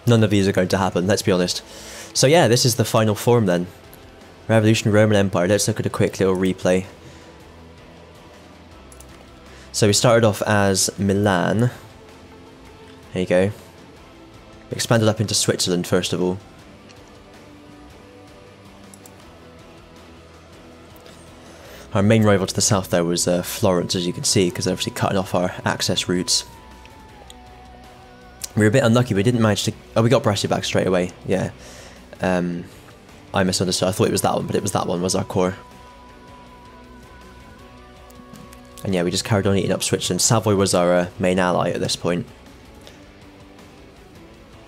None of these are going to happen, let's be honest. So yeah, this is the final form then. Revolutionary Roman Empire. Let's look at a quick little replay. So we started off as Milan. There you go. We expanded up into Switzerland first of all. Our main rival to the south there was Florence, as you can see, because they're obviously cutting off our access routes. We were a bit unlucky, we didn't manage to... Oh, we got Brescia back straight away, yeah. I misunderstood, I thought it was that one, but it was that one, was our core. And yeah, we just carried on eating up Switzerland. Savoy was our main ally at this point.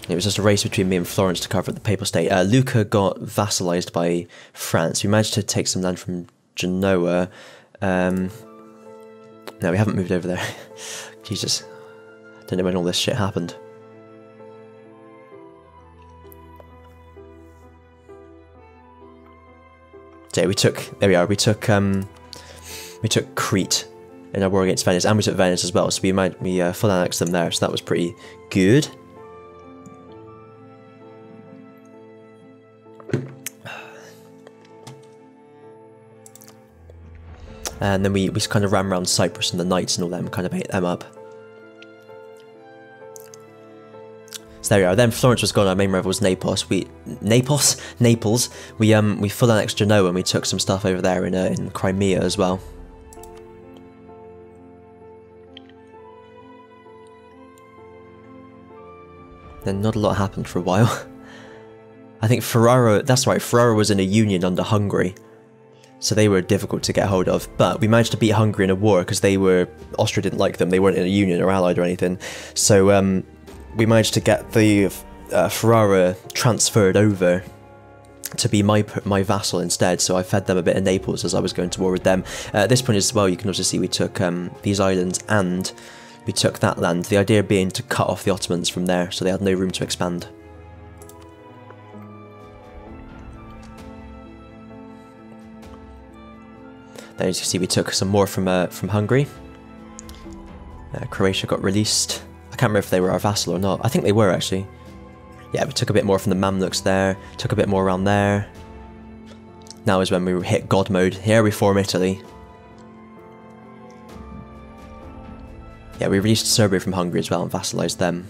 It was just a race between me and Florence to cover the Papal State. Lucca got vassalized by France. We managed to take some land from Genoa. No, we haven't moved over there. Jesus. I don't know when all this shit happened. So yeah, we took... There we are. We took Crete in our war against Venice, and we took Venice as well. So we full annexed them there. So that was pretty good. And then we kind of ran around Cyprus and the Knights and all them, kind of ate them up. So there we are. Then Florence was gone. Our main rival was Naples. Naples. We full annexed Genoa and we took some stuff over there in Crimea as well. Then not a lot happened for a while. I think Ferrara. That's right. Ferrara was in a union under Hungary. So they were difficult to get hold of, but we managed to beat Hungary in a war because Austria didn't like them, they weren't in a union or allied or anything. So we managed to get the Ferrara transferred over to be my vassal instead, so I fed them a bit of Naples as I was going to war with them. At this point as well, you can also see we took these islands and we took that land, the idea being to cut off the Ottomans from there, so they had no room to expand. Then as you can see, we took some more from Hungary. Croatia got released. I can't remember if they were our vassal or not. I think they were, actually. Yeah, we took a bit more from the Mamluks there. Took a bit more around there. Now is when we hit God mode. Here we form Italy. Yeah, we released Serbia from Hungary as well and vassalized them.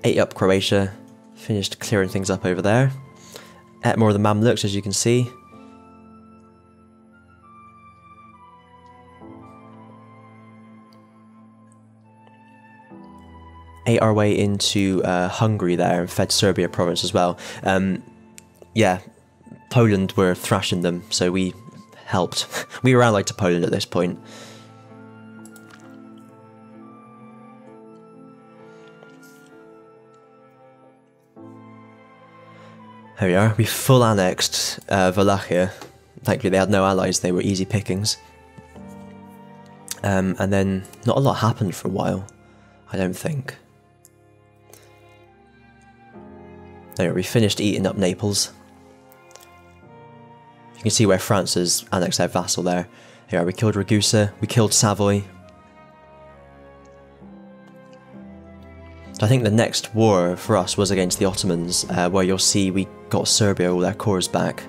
Ate up Croatia. Finished clearing things up over there. Ate more of the Mamluks, as you can see. Ate our way into Hungary there and fed Serbia province as well. Yeah, Poland were thrashing them, so we helped. We were allied to Poland at this point. There we are. We full annexed Wallachia. Thankfully they had no allies, they were easy pickings. And then not a lot happened for a while, I don't think. There, we finished eating up Naples. You can see where France has annexed their vassal there. Here, we killed Ragusa, we killed Savoy. So I think the next war for us was against the Ottomans, where you'll see we got Serbia all their cores back.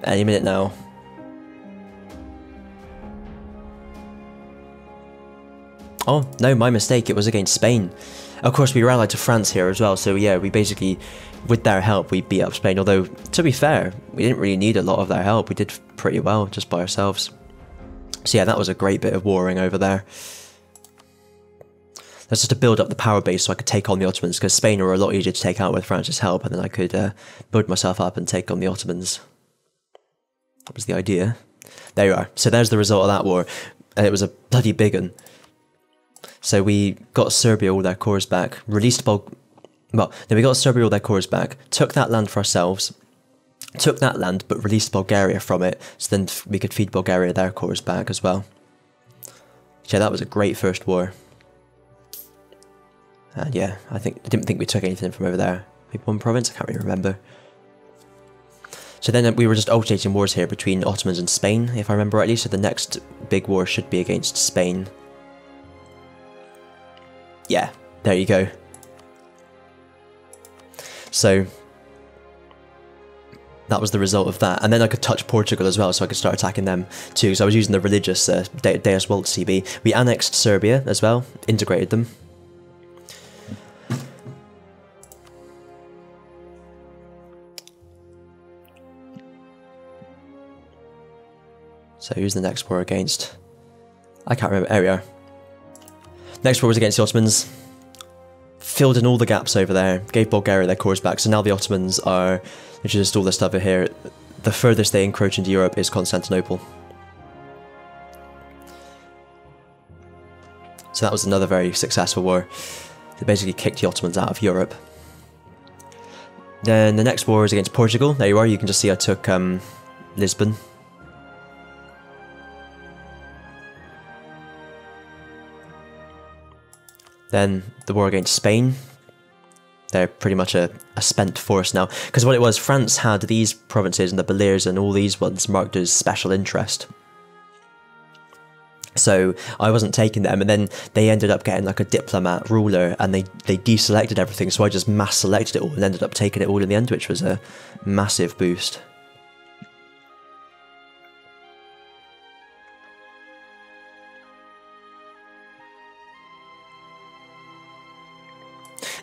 Any minute now. Oh, no, my mistake, it was against Spain. Of course, we were allied to France here as well, so yeah, we basically, with their help, we beat up Spain. Although, to be fair, we didn't really need a lot of their help. We did pretty well just by ourselves. So yeah, that was a great bit of warring over there. That's just to build up the power base so I could take on the Ottomans, because Spain were a lot easier to take out with France's help, and then I could build myself up and take on the Ottomans. That was the idea. There you are. So there's the result of that war, and it was a bloody big one. So we got Serbia all their cores back, released then we got Serbia all their cores back, took that land for ourselves, took that land but released Bulgaria from it, so then we could feed Bulgaria their cores back as well. Yeah, that was a great first war. And yeah, I didn't think we took anything from over there. Maybe one province, I can't really remember. So then we were just alternating wars here between Ottomans and Spain, if I remember rightly, so the next big war should be against Spain. Yeah, there you go. So that was the result of that. And then I could touch Portugal as well, so I could start attacking them too. So I was using the religious Deus Vult CB. We annexed Serbia as well, integrated them. So who's the next war against? I can't remember. There we are. Next war was against the Ottomans. Filled in all the gaps over there. Gave Bulgaria their cores back. So now the Ottomans are just all this stuff over here. The furthest they encroach into Europe is Constantinople. So that was another very successful war. They basically kicked the Ottomans out of Europe. Then the next war is against Portugal. There you are. You can just see I took Lisbon. Then the war against Spain. They're pretty much a spent force now. Because what it was, France had these provinces and the Balears and all these ones marked as special interest. So I wasn't taking them, and then they ended up getting like a diplomat ruler, and they deselected everything, so I just mass selected it all and ended up taking it all in the end, which was a massive boost.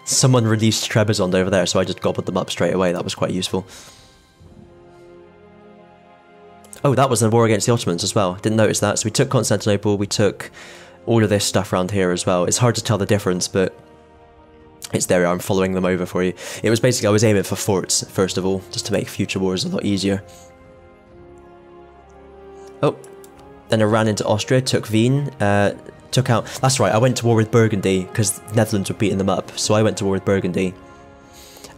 Someone released Trebizond over there, so I just gobbled them up straight away. That was quite useful. Oh, that was the war against the Ottomans as well. Didn't notice that. So we took Constantinople, we took all of this stuff around here as well. It's hard to tell the difference, but it's there. I'm following them over for you. It was basically, I was aiming for forts, first of all, just to make future wars a lot easier. Oh, then I ran into Austria, took Wien, took out... That's right, I went to war with Burgundy, because the Netherlands were beating them up, so I went to war with Burgundy.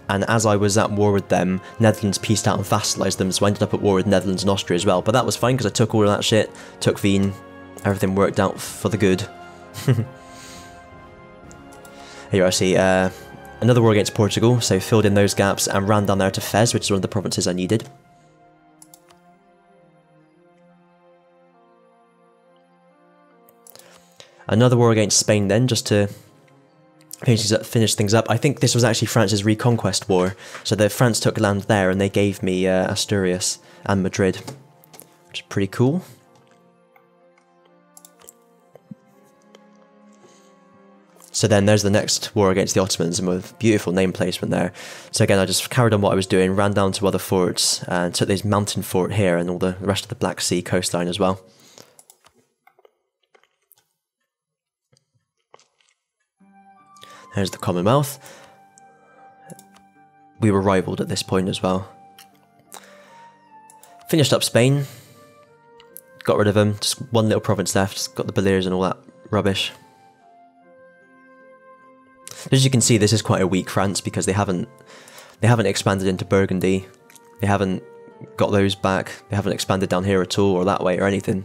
And as I was at war with them, Netherlands pieced out and vassalized them, so I ended up at war with Netherlands and Austria as well. But that was fine, because I took all of that shit, took Wien, everything worked out for the good. Here I see another war against Portugal, so filled in those gaps and ran down there to Fez, which is one of the provinces I needed. Another war against Spain then, just to finish things up. I think this was actually France's reconquest war. So France took land there and they gave me Asturias and Madrid, which is pretty cool. So then there's the next war against the Ottomans, and with beautiful name placement there. So again, I just carried on what I was doing, ran down to other forts and took this mountain fort here and all the rest of the Black Sea coastline as well. There's the Commonwealth. We were rivaled at this point as well. Finished up Spain. Got rid of them. Just one little province left. Got the Balears and all that rubbish. As you can see, this is quite a weak France because they haven't expanded into Burgundy. They haven't got those back. They haven't expanded down here at all or that way or anything.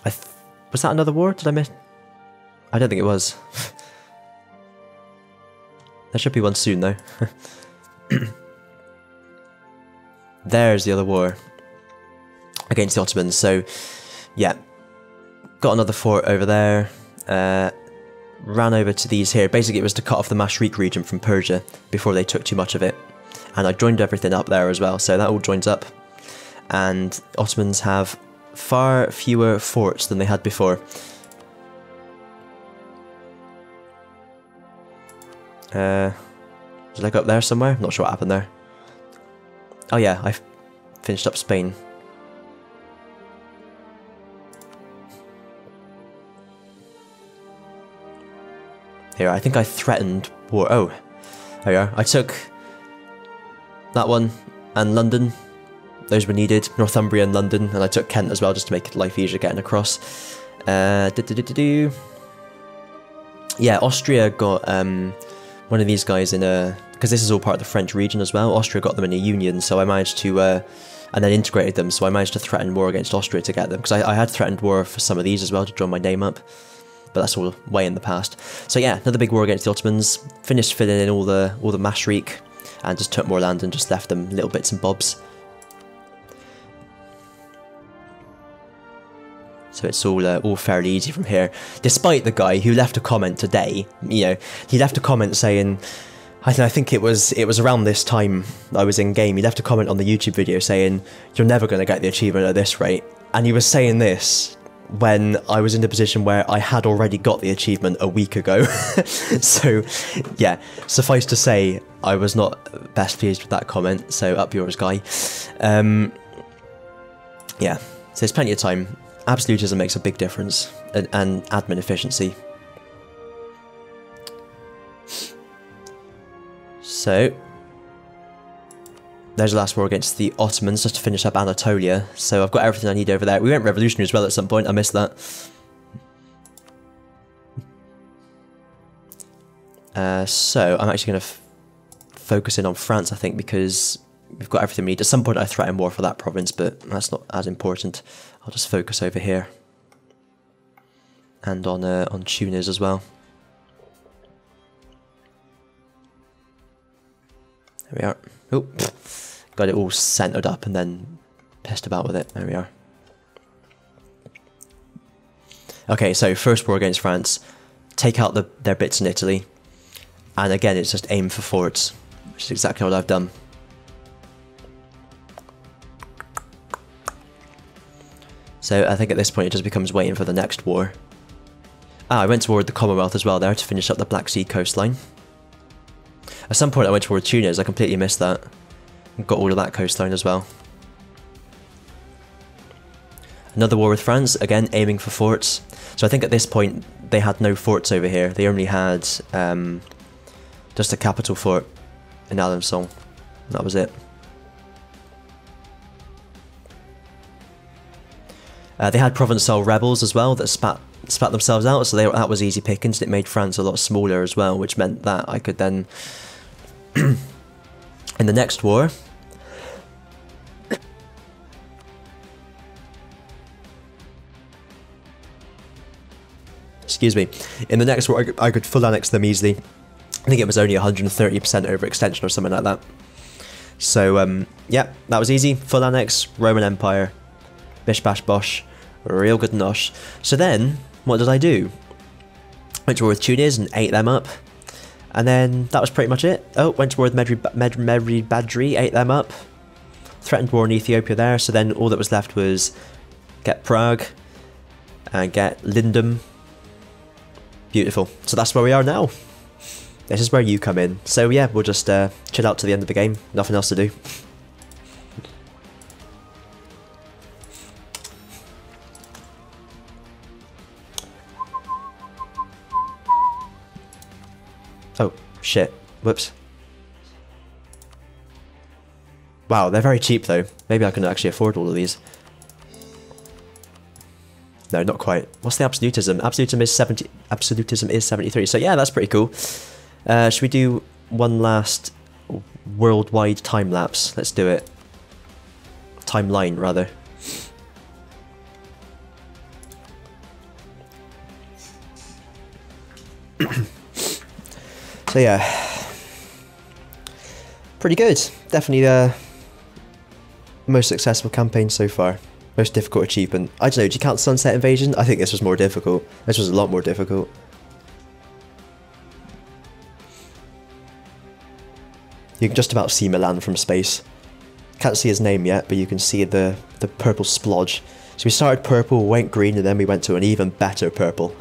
Was that another war? Did I miss? I don't think it was. There should be one soon, though. There's the other war against the Ottomans. So, yeah. Got another fort over there. Ran over to these here. Basically, it was to cut off the Mashriq region from Persia before they took too much of it. And I joined everything up there as well. So that all joins up. And Ottomans have far fewer forts than they had before. Did I go up there somewhere? Not sure what happened there. Oh yeah, I finished up Spain. Here, I think I threatened war. Oh, there you are. I took that one and London. Those were needed. Northumbria and London, and I took Kent as well just to make life easier getting across. Yeah, Austria got one of these guys in a... Because this is all part of the French region as well. Austria got them in a union, so I managed to... and then integrated them, so I managed to threaten war against Austria to get them. Because I had threatened war for some of these as well to draw my name up. But that's all way in the past. So yeah, another big war against the Ottomans. Finished filling in all the Mashriq. and just took more land and just left them little bits and bobs. So it's all fairly easy from here. Despite the guy who left a comment today, you know, he left a comment saying, I think it was around this time I was in game, he left a comment on the YouTube video saying, "You're never going to get the achievement at this rate." And he was saying this when I was in the position where I had already got the achievement a week ago. So, yeah, suffice to say, I was not best pleased with that comment, so up yours, guy. Yeah, so there's plenty of time. Absolutism makes a big difference, and admin efficiency. So, there's the last war against the Ottomans, just to finish up Anatolia. So I've got everything I need over there. We went revolutionary as well at some point, I missed that. So I'm actually going to focus in on France, I think, because we've got everything we need. At some point I threaten war for that province, but that's not as important. I'll just focus over here. And on Tunis as well. There we are. Oh, got it all centered up and then pissed about with it. There we are. Okay, so first war against France. Take out their bits in Italy. And again, it's just aim for forts, which is exactly what I've done. So I think at this point it just becomes waiting for the next war. Ah, I went toward the Commonwealth as well there to finish up the Black Sea coastline. At some point I went toward Tunis, I completely missed that. Got all of that coastline as well. Another war with France, again aiming for forts. So I think at this point they had no forts over here. They only had just a capital fort in Alençon. That was it. They had Provençal rebels as well that spat themselves out, so that was easy pickings. It made France a lot smaller as well, which meant that I could then, in the next war, excuse me, in the next war I could full annex them easily. I think it was only 130% overextension or something like that. So yeah, that was easy. Full annex, Roman Empire, bish bash bosh, real good nosh. So then, what did I do? Went to war with Tunis and ate them up. And then that was pretty much it. Oh, went to war with Medri Badri, ate them up. Threatened war in Ethiopia there, so then all that was left was get Prague and get Lindum. Beautiful. So that's where we are now. This is where you come in. So yeah, we'll just chill out to the end of the game. Nothing else to do. Oh, shit. Whoops. Wow, they're very cheap though. Maybe I can actually afford all of these. No, not quite. What's the absolutism? Absolutism is 73. So yeah, that's pretty cool. Should we do one last worldwide time lapse? Let's do it. Timeline, rather. So yeah, pretty good. Definitely the most successful campaign so far. Most difficult achievement. I don't know, do you count Sunset Invasion? I think this was more difficult. This was a lot more difficult. You can just about see Milan from space. Can't see his name yet, but you can see the purple splodge. So we started purple, went green, and then we went to an even better purple.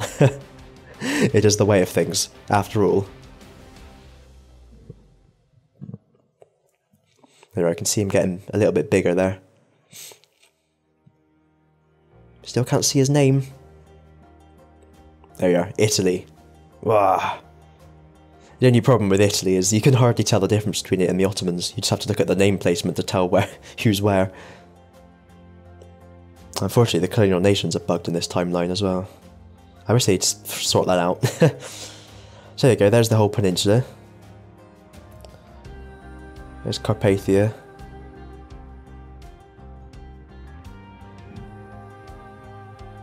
It is the way of things, after all. There, I can see him getting a little bit bigger there. Still can't see his name. There you are, Italy. Wow. The only problem with Italy is you can hardly tell the difference between it and the Ottomans. You just have to look at the name placement to tell who's where. Unfortunately, the colonial nations are bugged in this timeline as well. I wish they'd sort that out. So there you go, there's the whole peninsula. There's Carpathia.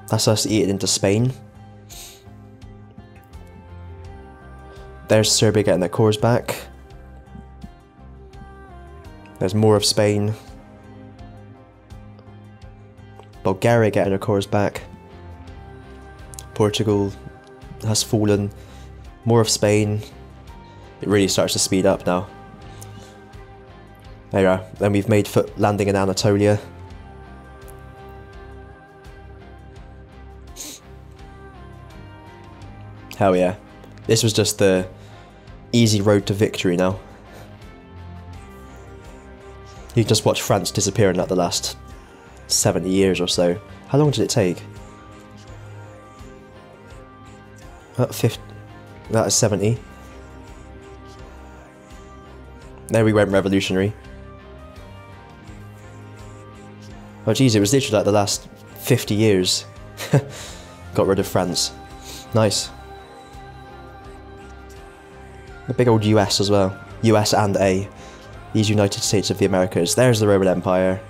That's us eating into Spain. There's Serbia getting their cores back. There's more of Spain. Bulgaria getting her cores back. Portugal has fallen. More of Spain. It really starts to speed up now. There you are. Then we've made foot landing in Anatolia. Hell yeah. This was just the easy road to victory now. You can just watch France disappear in like the last 70 years or so. How long did it take? 50. That is 70. There we went revolutionary. Oh geez, it was literally like the last 50 years. Got rid of France. Nice. The big old US as well. US and A. These United States of the Americas. There's the Roman Empire.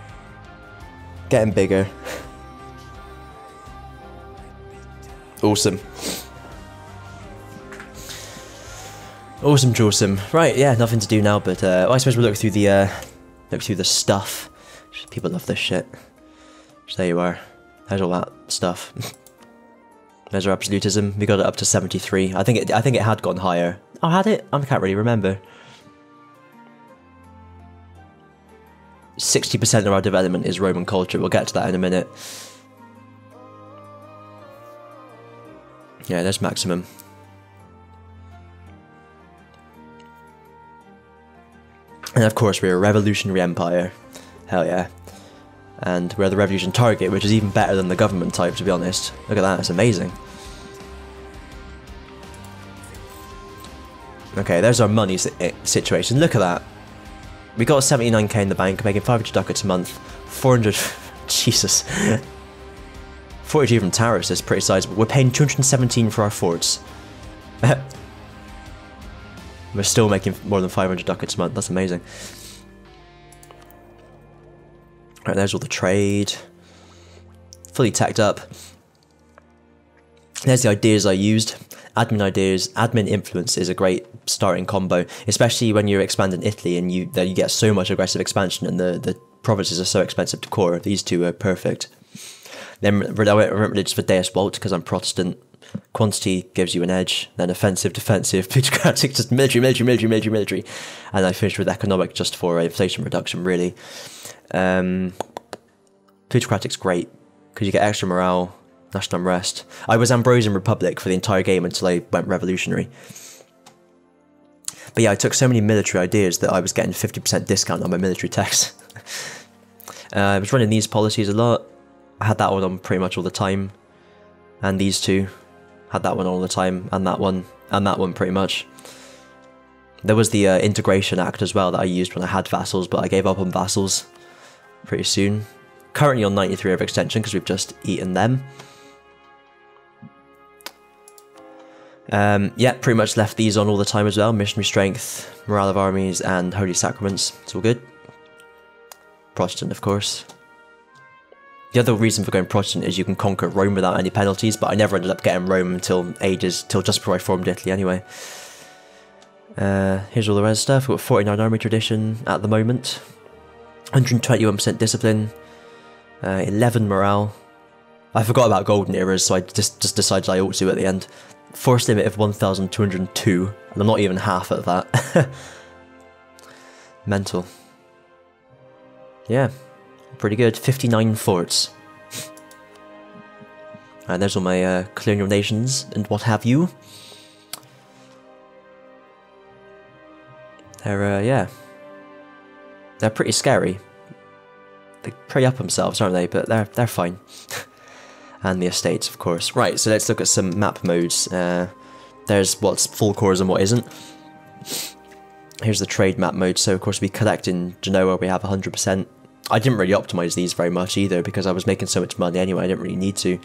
Getting bigger. Awesome. Awesome, Jawsome. Right, yeah, nothing to do now, but I suppose we'll look through the stuff. People love this shit. So there you are. There's all that stuff. There's our absolutism. We got it up to 73. I think it had gone higher. Oh, had it? I can't really remember. 60% of our development is Roman culture. We'll get to that in a minute. Yeah, there's maximum. And of course, we're a revolutionary empire. Hell yeah. And we're the revolution target, which is even better than the government type, to be honest. Look at that, it's amazing. Okay, there's our money situation. Look at that. We got 79k in the bank, making 500 ducats a month. 400... Jesus. 42 from tariffs is pretty sizable. We're paying 217 for our forts. We're still making more than 500 ducats a month. That's amazing. Right, there's all the trade. Fully teched up. There's the ideas I used. Admin ideas, admin influence is a great starting combo, especially when you're expanding Italy and you get so much aggressive expansion and the provinces are so expensive to core. These two are perfect. Then I went religious for Deus Vult because I'm Protestant. Quantity gives you an edge. Then offensive, defensive, plutocratic, just military. And I finished with economic just for inflation reduction, really. Plutocratic's great because you get extra morale. National unrest. I was Ambrosian Republic for the entire game until I went revolutionary. But yeah, I took so many military ideas that I was getting 50% discount on my military tax. I was running these policies a lot. I had that one on pretty much all the time. And these two. Had that one all the time. And that one. And that one pretty much. There was the Integration Act as well that I used when I had vassals, but I gave up on vassals pretty soon. Currently on 93 overextension because we've just eaten them. Yeah, pretty much left these on all the time as well. Missionary strength, morale of armies, and holy sacraments. It's all good. Protestant, of course. The other reason for going Protestant is you can conquer Rome without any penalties, but I never ended up getting Rome until just before I formed Italy anyway. Here's all the res stuff. We've got 49 army tradition at the moment. 121% discipline. 11 morale. I forgot about golden eras, so I just decided I ought to at the end. Force limit of 1,202, and I'm not even half at that. Mental. Yeah, pretty good. 59 forts. And there's all my colonial nations and what have you. They're, yeah. They're pretty scary. They prey up themselves, aren't they? But they're fine. And the estates, of course. Right, so let's look at some map modes. There's what's full cores and what isn't. Here's the trade map mode. So, of course, we collect in Genoa, we have 100%. I didn't really optimize these very much either because I was making so much money anyway. I didn't really need to.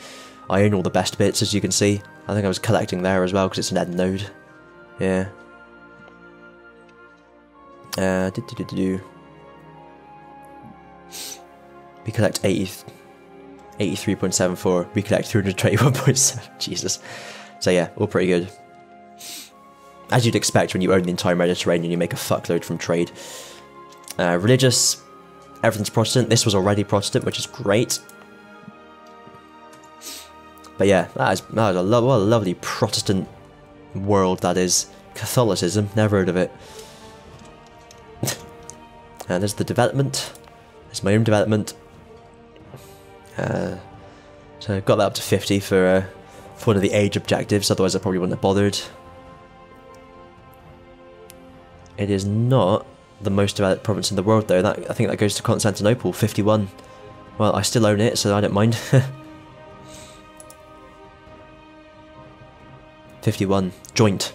I own all the best bits, as you can see. I think I was collecting there as well because it's an end node. Yeah. We collect 83.74. We collect 321.7. Jesus. So yeah, all pretty good. As you'd expect when you own the entire Mediterranean, you make a fuckload from trade. Religious, everything's Protestant. This was already Protestant, which is great. But yeah, that is what a lovely Protestant world that is. Catholicism, never heard of it. And there's the development. It's my own development. So I got that up to 50 for one of the age objectives, otherwise I probably wouldn't have bothered. It is not the most developed province in the world though. I think that goes to Constantinople, 51. Well, I still own it, so I don't mind. 51. Joint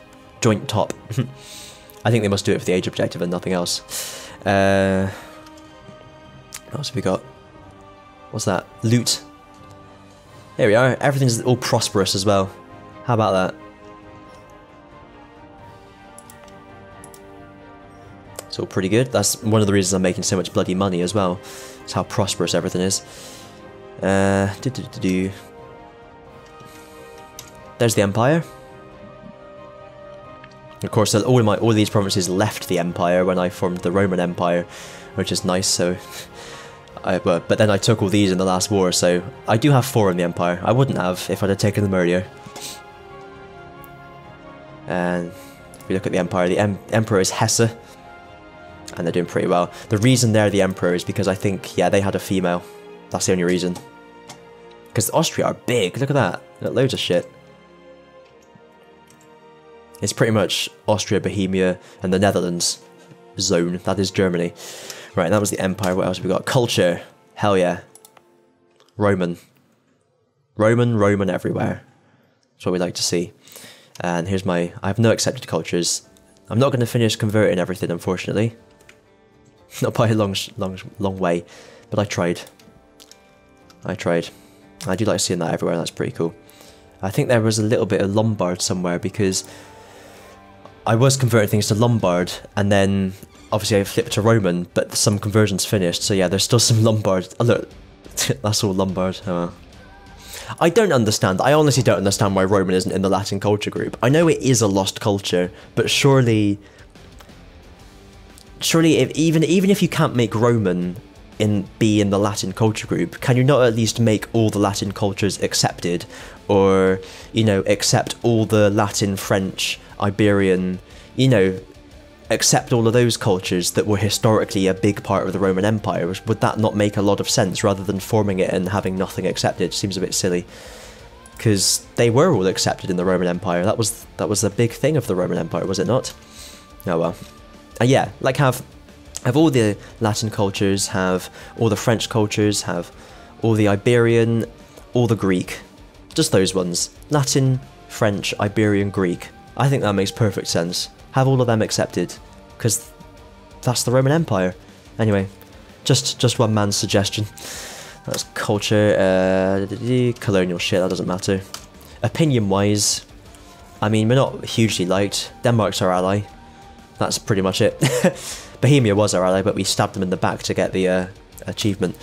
top. I think they must do it for the age objective and nothing else. What else have we got? What's that? Loot. There we are. Everything's all prosperous as well. How about that? It's all pretty good. That's one of the reasons I'm making so much bloody money as well. It's how prosperous everything is. There's the Empire. Of course, all these provinces left the Empire when I formed the Roman Empire, which is nice. So, but then I took all these in the last war, so I do have 4 in the Empire. I wouldn't have if I'd have taken them earlier. And if we look at the Empire, the Emperor is Hesse, and they're doing pretty well. The reason they're the Emperor is because I think, yeah, they had a female. That's the only reason. Because Austria are big. Look at that. They got loads of shit. It's pretty much Austria, Bohemia, and the Netherlands zone. That is Germany. Right, that was the Empire. What else have we got? Culture. Hell yeah. Roman. Roman everywhere. That's what we like to see. And here's I have no accepted cultures. I'm not going to finish converting everything, unfortunately. Not by a long way. But I tried. I do like seeing that everywhere, that's pretty cool. I think there was a little bit of Lombard somewhere because I was converting things to Lombard, and then obviously I flipped to Roman, but some conversions finished, so yeah, there's still some Lombard. Oh look, that's all Lombard. Oh. I don't understand. I honestly don't understand why Roman isn't in the Latin culture group. I know it is a lost culture, but surely even if you can't make Roman be in the Latin culture group, can you not at least make all the Latin cultures accepted, or accept all the Latin, French, Iberian, accept all of those cultures that were historically a big part of the Roman Empire? Would that not make a lot of sense, rather than forming it and having nothing accepted? Seems a bit silly, because they were all accepted in the Roman Empire. That was a big thing of the Roman Empire, was it not? Oh well. Yeah, like have all the Latin cultures, have all the French cultures, have all the Iberian, all the Greek. Just those ones. Latin, French, Iberian, Greek. I think that makes perfect sense. Have all of them accepted, because that's the Roman Empire. Anyway, just one man's suggestion. That's culture, colonial shit, that doesn't matter. Opinion-wise, I mean, we're not hugely liked. Denmark's our ally. That's pretty much it. Bohemia was our ally, but we stabbed them in the back to get the achievement.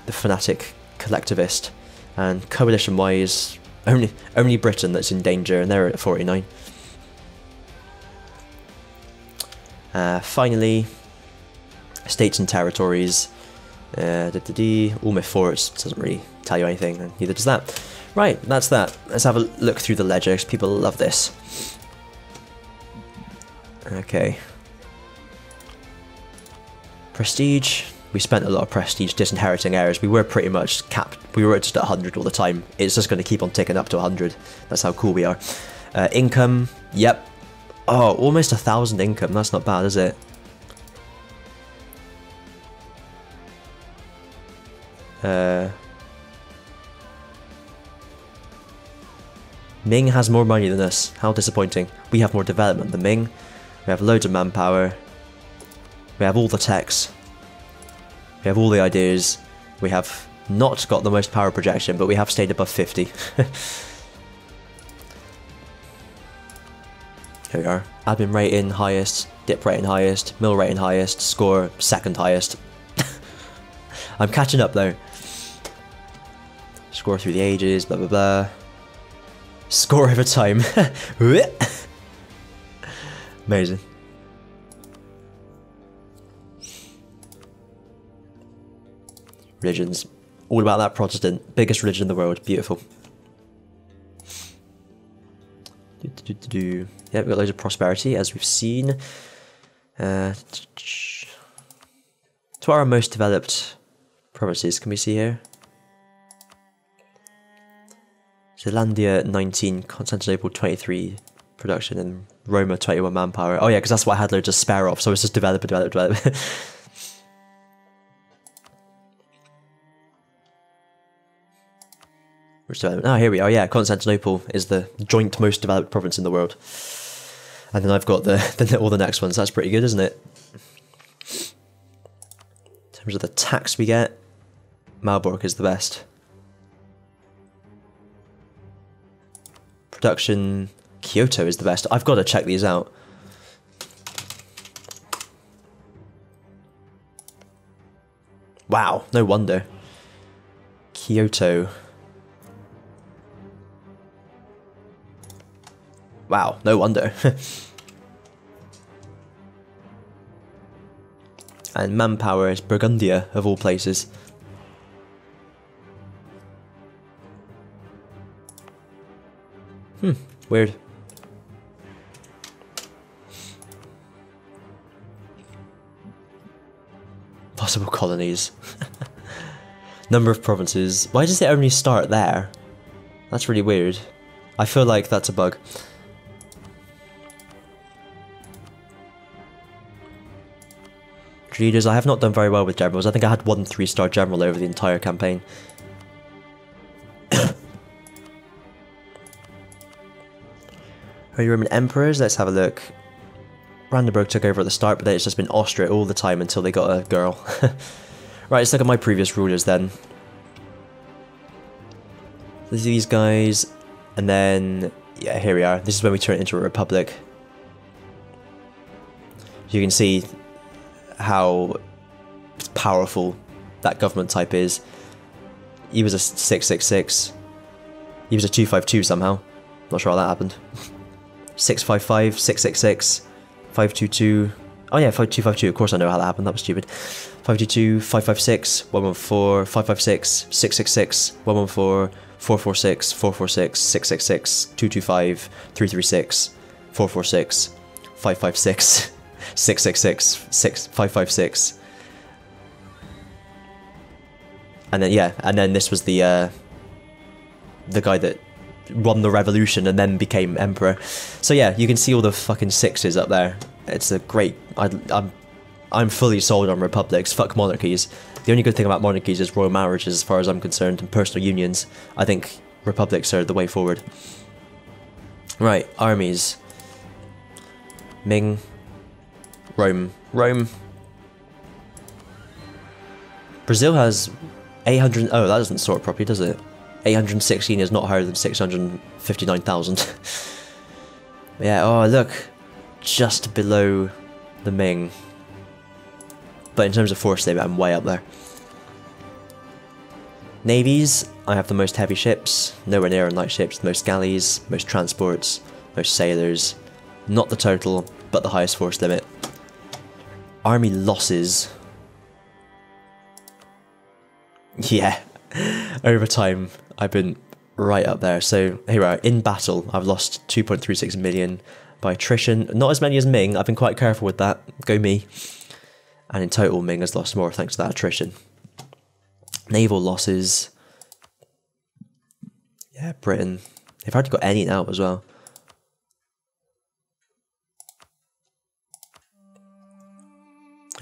The fanatic collectivist. And coalition-wise, only Britain that's in danger, and they're at 49. Finally, states and territories. All my forts doesn't really tell you anything, and neither does that. Right, that's that. Let's have a look through the ledger, because people love this. Okay. Prestige. We spent a lot of prestige disinheriting heirs. We were pretty much capped. We were just at 100 all the time. It's just going to keep on ticking up to 100. That's how cool we are. Income. Yep. Oh, almost 1,000 income. That's not bad, is it? Ming has more money than us. How disappointing. We have more development than Ming. We have loads of manpower. We have all the techs. We have all the ideas. We have not got the most power projection, but we have stayed above 50. Here we are. Admin rating highest, dip rating highest, mill rating highest, score second highest. I'm catching up though. Score through the ages, blah blah blah. Score over time. religions. All about that Protestant. Biggest religion in the world. Beautiful. Yeah, we've got loads of prosperity, as we've seen. To our most developed provinces, can we see here? Zealandia 19, Constantinople 23 production, and Roma 21 manpower. Oh yeah, because that's what I had loads of spare off, so it's just develop. Which development? Oh, here we are. Yeah, Constantinople is the joint most developed province in the world. And then I've got all the next ones. That's pretty good, isn't it? In terms of the tax we get, Malbork is the best. Production, Kyoto is the best. I've got to check these out. Wow, no wonder. Kyoto. Wow, no wonder. And manpower is Burgundia, of all places. Weird. Possible colonies. Number of provinces. Why does it only start there? That's really weird. I feel like that's a bug. Leaders, I have not done very well with generals. I think I had 1 3-star general over the entire campaign. Holy Roman Emperors, let's have a look. Brandenburg took over at the start, but then it's just been Austria all the time until they got a girl. Right, let's look at my previous rulers then. These guys, and then, yeah, here we are. This is when we turn it into a republic. You can see how powerful that government type is. He was a 666. He was a 252 somehow. Not sure how that happened. 655, 666, 522. Oh yeah, 252. Of course I know how that happened. That was stupid. 522, 556, 114, 556, 666, 114, 446, 446, 666, 225, 336, 446, 556. 666, 556, and then yeah, and then this was the guy that won the revolution and then became emperor. So yeah, you can see all the fucking 6s up there. It's a great. I'm fully sold on republics. Fuck monarchies. The only good thing about monarchies is royal marriages, as far as I'm concerned, and personal unions. I think republics are the way forward. Right, armies. Ming. Rome. Brazil has 800. Oh, that doesn't sort properly, does it? 816 is not higher than 659,000. Yeah. Oh, look, just below the Ming. But in terms of force, I'm way up there. Navies, I have the most heavy ships, nowhere near light ships, the most galleys, most transports, most sailors. Not the total, but the highest force limit. Army losses. Yeah, over time I've been right up there. So here we are, in battle I've lost 2.36 million by attrition. Not as many as Ming, I've been quite careful with that, go me. And in total Ming has lost more thanks to that attrition. Naval losses. Yeah, Britain. They've hardly got any now as well.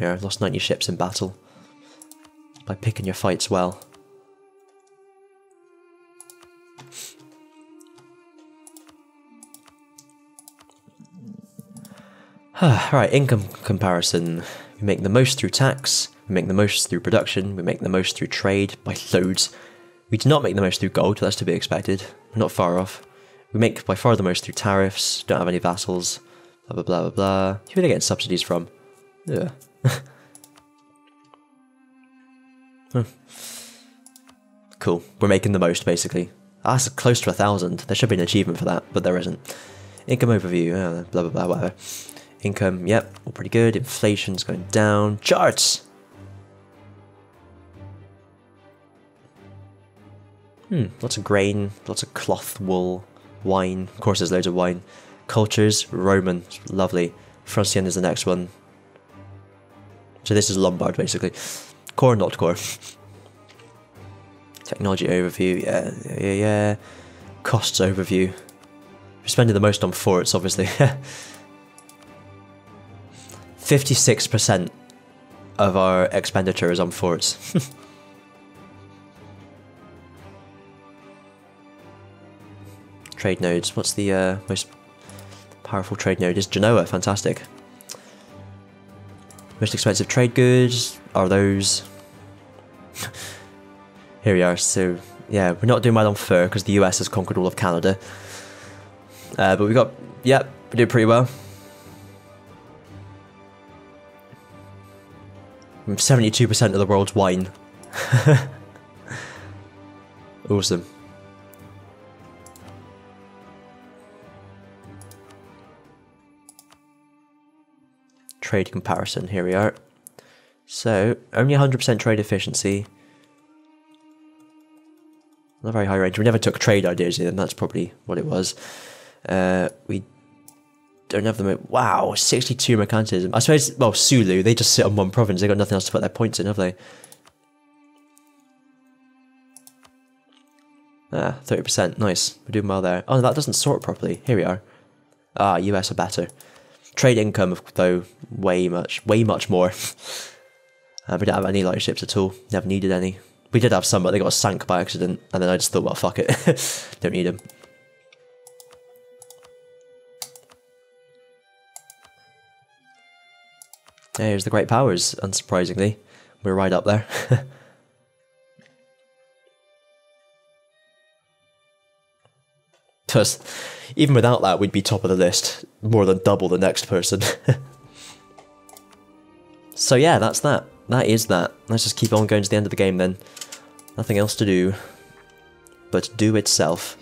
Yeah, I've lost 90 ships in battle. By picking your fights well. Right, income comparison. We make the most through tax, we make the most through production, we make the most through trade, by loads. We do not make the most through gold, that's to be expected. We're not far off. We make by far the most through tariffs, don't have any vassals, blah blah blah blah blah. Who are they getting subsidies from? Yeah. Cool, we're making the most basically. That's close to 1,000. There should be an achievement for that, but there isn't. Income overview, blah blah blah, whatever. Income, yep, all pretty good. Inflation's going down. Charts! Lots of grain, lots of cloth, wool, wine. Of course, there's loads of wine. Cultures, Roman, lovely. Francienne is the next one. So this is Lombard, basically. Core, not core. Technology overview, yeah. Costs overview. We're spending the most on forts, obviously. 56% of our expenditure is on forts. Trade nodes. What's the most powerful trade node? Is Genoa. Fantastic. Most expensive trade goods are those. Here we are. So yeah, we're not doing well on fur because the US has conquered all of Canada. But we got, yeah, we did pretty well. 72% of the world's wine. Awesome. Trade comparison, here we are. So, only 100% trade efficiency. Not very high range. We never took trade ideas in, that's probably what it was. We don't have them. Wow, 62 mercantilism. I suppose, well, Sulu, they just sit on one province. They got nothing else to put their points in, have they? Ah, 30%. Nice. We're doing well there. Oh, that doesn't sort properly. Here we are. Ah, US are better. Trade income, though, way much more. We didn't have any light ships at all. Never needed any. We did have some, but they got sank by accident. And then I just thought, well, fuck it. Don't need them. Here's the Great Powers, unsurprisingly. We're right up there. Just, even without that, we'd be top of the list. More than double the next person. So yeah, that's that. That is that. Let's just keep on going to the end of the game then. Nothing else to do. But do itself.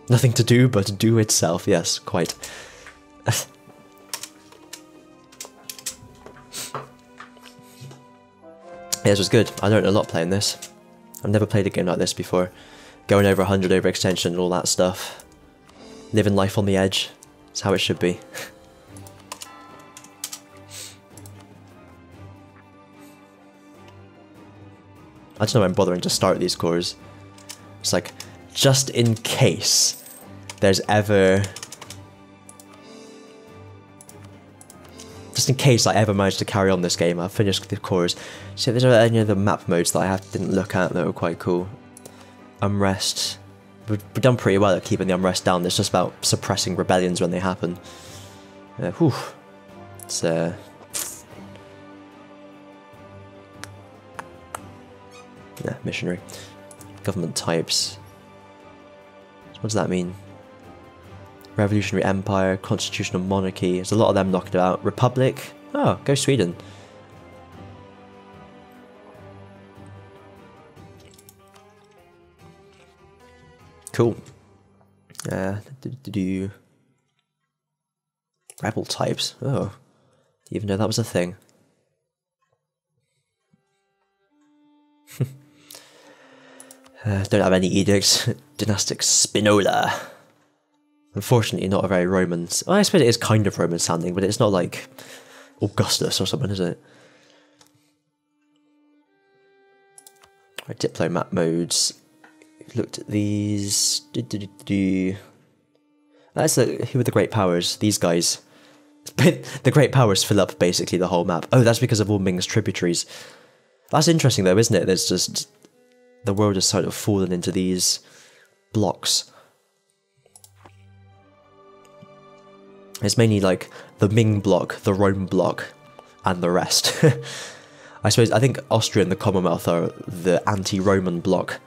Nothing to do but do itself. Yes, quite. Yeah, this was good. I learned a lot playing this. I've never played a game like this before. Going over 100 overextension and all that stuff. Living life on the edge. It's how it should be. I don't know why I'm bothering to start these cores. It's like, just in case there's ever... Just in case I ever manage to carry on this game, I'll finish the cores. See if there's any other map modes that I didn't look at that were quite cool. Unrest. We've done pretty well at keeping the unrest down. It's just about suppressing rebellions when they happen. Whew. It's yeah, missionary. Government types. What does that mean? Revolutionary Empire, Constitutional Monarchy. There's a lot of them knocked out. Republic. Oh, go Sweden. Cool. Rebel types. Oh, even know that was a thing. Don't have any edicts. Dynastic Spinola. Unfortunately, not a very Roman. Well, I suppose it is kind of Roman sounding, but it's not like Augustus or something, is it? Right, diplomat modes. Looked at these. That's who are the great powers? These guys. The great powers fill up basically the whole map. Oh, that's because of all Ming's tributaries. That's interesting though, isn't it? There's just the world has sort of fallen into these blocks. It's mainly like the Ming block, the Rome block, and the rest. I think Austria and the Commonwealth are the anti-Roman block.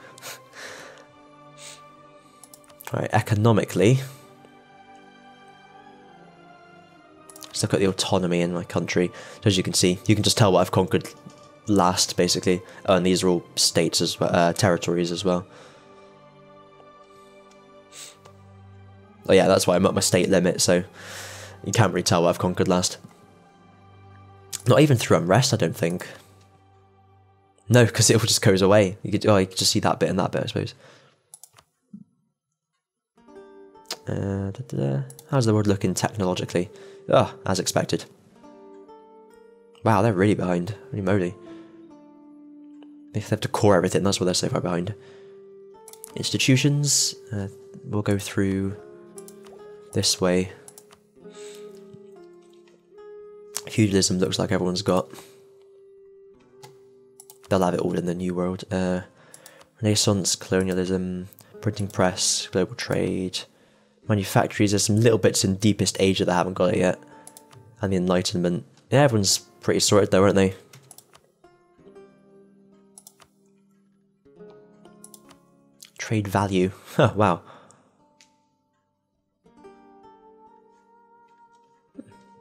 Right, economically. Let's look at the autonomy in my country. So as you can see, you can just tell what I've conquered last, basically. Oh, and these are all states as well, territories as well. Oh yeah, that's why I'm at my state limit, so you can't really tell what I've conquered last. Not even through unrest, I don't think. No, because it all just goes away. You could just see that bit and that bit, I suppose. How's the world looking technologically? Oh, as expected. Wow, they're really behind. Holy moly. If they have to core everything, that's why they're so far behind. Institutions. We'll go through this way. Feudalism looks like everyone's got. They'll have it all in the New World. Renaissance, colonialism, printing press, global trade, manufactories. There's some little bits in Deepest Asia that haven't got it yet. And the Enlightenment. Yeah, everyone's pretty sorted though, aren't they? Trade value. Oh, wow.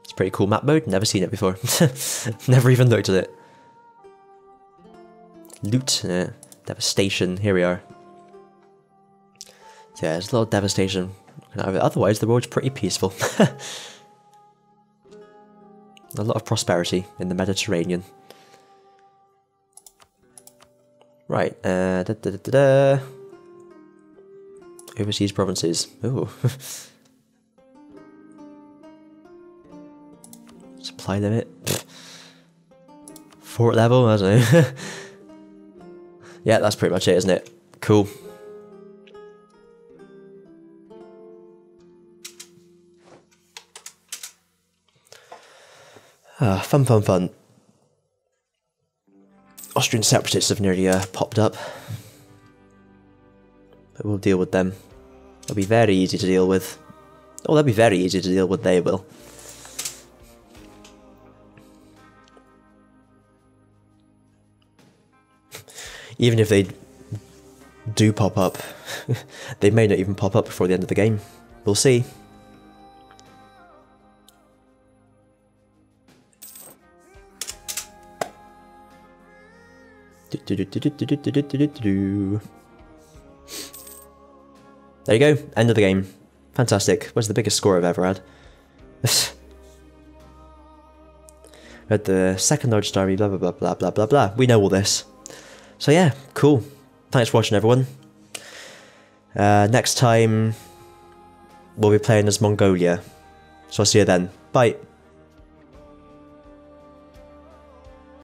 It's a pretty cool map mode. Never seen it before. Never even looked at it. Loot. Yeah. Devastation. Here we are. So yeah, there's a lot of devastation. Otherwise, the world's pretty peaceful. A lot of prosperity in the Mediterranean. Right. Overseas provinces. Ooh. Supply limit. Fort level, I don't know. Yeah, that's pretty much it, isn't it? Cool. Fun. Austrian separatists have nearly popped up. But we'll deal with them. They'll be very easy to deal with. Oh, they'll be very easy to deal with, they will. Even if they do pop up, they may not even pop up before the end of the game. We'll see. There you go, end of the game. Fantastic. What's the biggest score I've ever had? At the second largest army, blah blah blah blah blah blah blah. We know all this. So yeah, cool. Thanks for watching, everyone. Next time we'll be playing as Mongolia. So I'll see you then. Bye.